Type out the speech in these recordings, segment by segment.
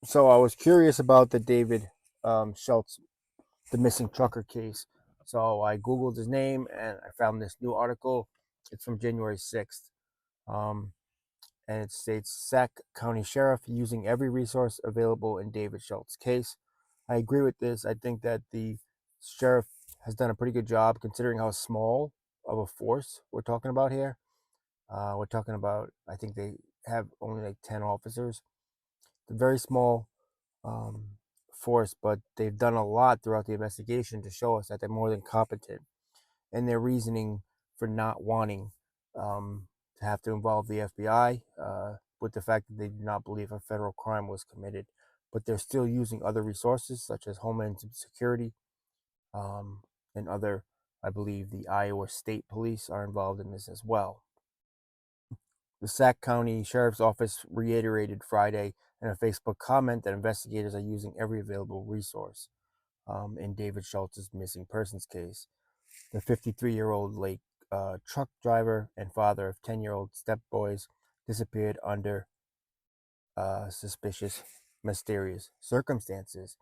So I was curious about the David Schultz, the missing trucker case. So I Googled his name and I found this new article. It's from January 6th. Um, and it states Sac County Sheriff using every resource available in David Schultz's case. I agree with this. I think that the sheriff has done a pretty good job considering how small of a force we're talking about here. We're talking about, I think they have only like 10 officers. It's a very small um, force, but they've done a lot throughout the investigation to show us that they're more than competent in their reasoning for not wanting to have to involve the FBI with the fact that they do not believe a federal crime was committed. But they're still using other resources such as Homeland Security um, and other, I believe the Iowa State Police are involved in this as well. The Sac County Sheriff's Office reiterated Friday in a Facebook comment that investigators are using every available resource in David Schultz's missing persons case. The 53-year-old late truck driver and father of 10-year-old stepboys disappeared under suspicious, mysterious circumstances.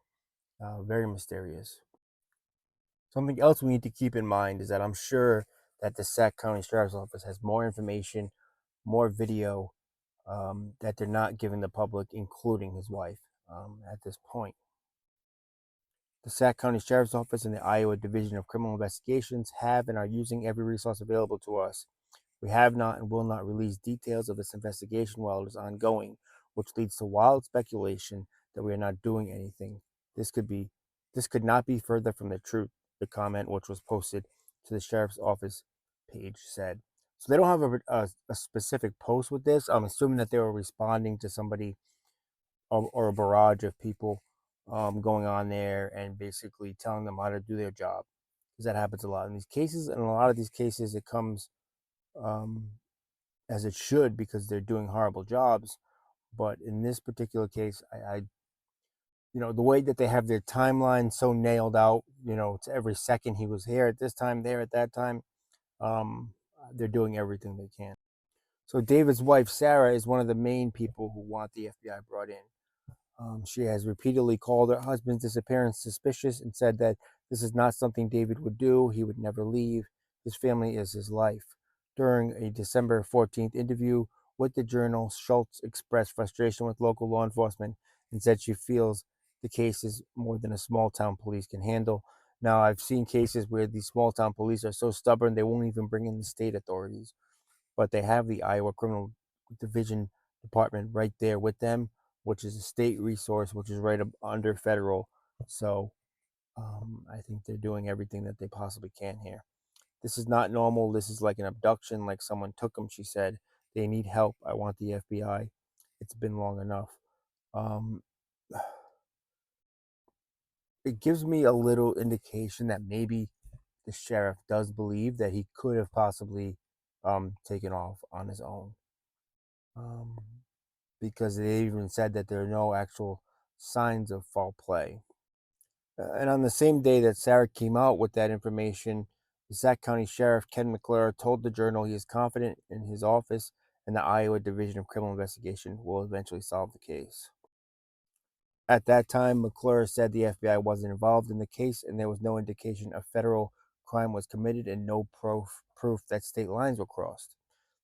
Very mysterious. Something else we need to keep in mind is that I'm sure that the Sac County Sheriff's Office has more information, more video that they're not giving the public, including his wife, at this point. The Sac County Sheriff's Office and the Iowa Division of Criminal Investigations have and are using every resource available to us. We have not and will not release details of this investigation while it is ongoing, which leads to wild speculation that we are not doing anything. This could be this could not be further from the truth, the comment which was posted to the sheriff's office page said. So they don't have a specific post with this. I'm assuming that they were responding to somebody or a barrage of people going on there and basically telling them how to do their job. Because that happens a lot in these cases. And in a lot of these cases, it comes um, as it should because they're doing horrible jobs. But in this particular case, the way that they have their timeline so nailed out, it's every second he was here at this time, there at that time. Um, they're doing everything they can. So David's wife, Sarah, is one of the main people who want the FBI brought in. She has repeatedly called her husband's disappearance suspicious and said that this is not something David would do. He would never leave. His family is his life. During a December 14th interview with the Journal, Schultz expressed frustration with local law enforcement and said she feels the case is more than a small town police can handle. Now, I've seen cases where these small town police are so stubborn they won't even bring in the state authorities, but they have the Iowa Criminal Division Department right there with them, which is a state resource, which is right under federal. So I think they're doing everything that they possibly can here. This is not normal. This is like an abduction, like someone took them, she said. They need help. I want the FBI. It's been long enough. Um, it gives me a little indication that maybe the sheriff does believe that he could have possibly taken off on his own. Um, because they even said that there are no actual signs of foul play. And on the same day that Sarah came out with that information, the Sac County Sheriff Ken McClure told the Journal he is confident in his office and the Iowa Division of Criminal Investigation will eventually solve the case. At that time, McClure said the FBI wasn't involved in the case and there was no indication a federal crime was committed and no proof that state lines were crossed.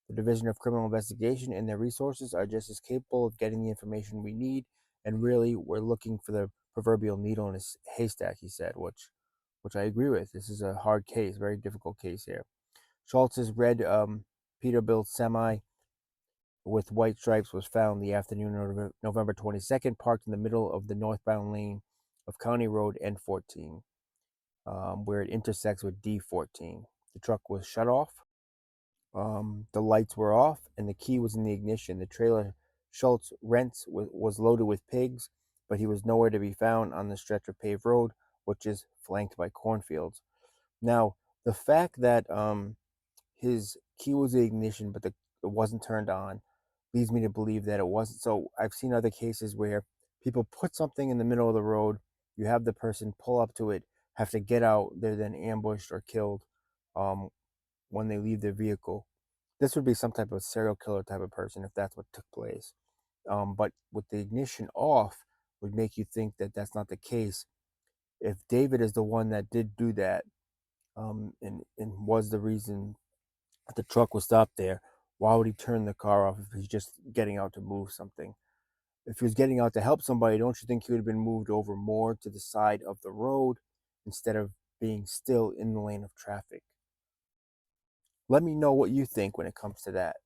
The Division of Criminal Investigation and their resources are just as capable of getting the information we need, and really, we're looking for the proverbial needle in a haystack, he said, which I agree with. This is a hard case, very difficult case here. Schultz's red Peterbilt semi with white stripes was found the afternoon of November 22nd, parked in the middle of the northbound lane of County Road N14, where it intersects with D14. The truck was shut off. The lights were off and the key was in the ignition. The trailer Schultz rents was loaded with pigs, but he was nowhere to be found on the stretch of paved road, which is flanked by cornfields. Now, the fact that his key was the ignition, but it wasn't turned on, leads me to believe that it wasn't. So I've seen other cases where people put something in the middle of the road, you have the person pull up to it, have to get out, they're then ambushed or killed um, when they leave their vehicle. This would be some type of serial killer type of person if that's what took place. But with the ignition off, would make you think that that's not the case. If David is the one that did do that, and was the reason the truck was stopped there, why would he turn the car off if he's just getting out to move something? If he was getting out to help somebody, don't you think he would have been moved over more to the side of the road instead of being still in the lane of traffic? Let me know what you think when it comes to that.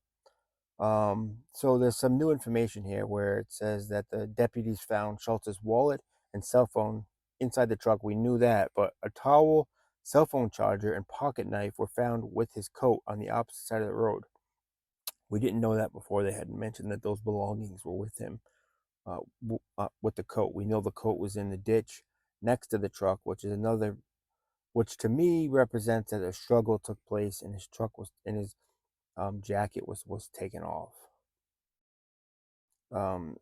So there's some new information here where it says that the deputies found Schultz's wallet and cell phone inside the truck. We knew that, but a towel, cell phone charger, and pocket knife were found with his coat on the opposite side of the road. We didn't know that before. They had mentioned that those belongings were with him, with the coat. We know the coat was in the ditch next to the truck, which to me represents that a struggle took place and his truck was, and his jacket was taken off.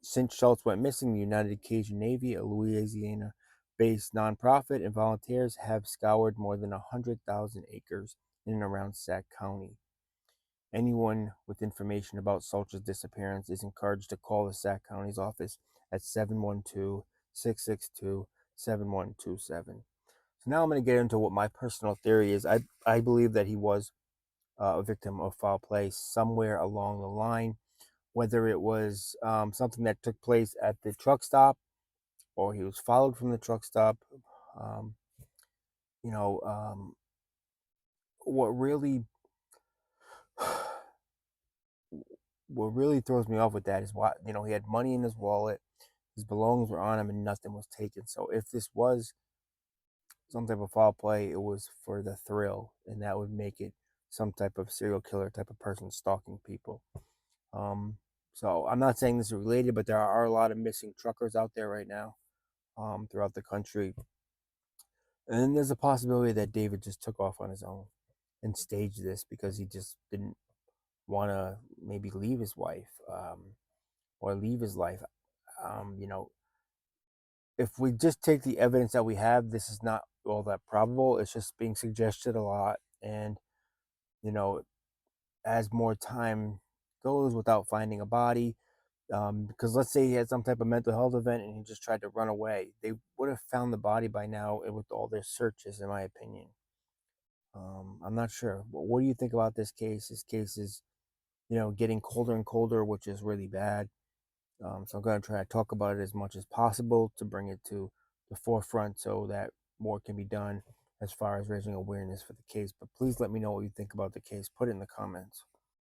Since Schultz went missing, the United Cajun Navy, a Louisiana-based nonprofit, and volunteers have scoured more than 100,000 acres in and around Sac County. Anyone with information about Schultz's disappearance is encouraged to call the Sac County's office at 712-662-7127. So now I'm going to get into what my personal theory is. I believe that he was a victim of foul play somewhere along the line, whether it was something that took place at the truck stop or he was followed from the truck stop. Um, you know, what really what really throws me off with that is why, he had money in his wallet, his belongings were on him, and nothing was taken. So if this was some type of foul play, it was for the thrill, and that would make it some type of serial killer type of person stalking people. Um, so I'm not saying this is related, but there are a lot of missing truckers out there right now, throughout the country. And then there's a possibility that David just took off on his own and staged this because he just didn't want to maybe leave his wife, or leave his life. You know, if we just take the evidence that we have, this is not all that probable. It's just being suggested a lot. And, you know, as more time goes without finding a body, because let's say he had some type of mental health event and he just tried to run away, they would have found the body by now with all their searches, in my opinion. I'm not sure. But what do you think about this case? This case is, getting colder and colder, which is really bad. So I'm going to try to talk about it as much as possible to bring it to the forefront so that more can be done as far as raising awareness for the case. But please let me know what you think about the case. Put it in the comments.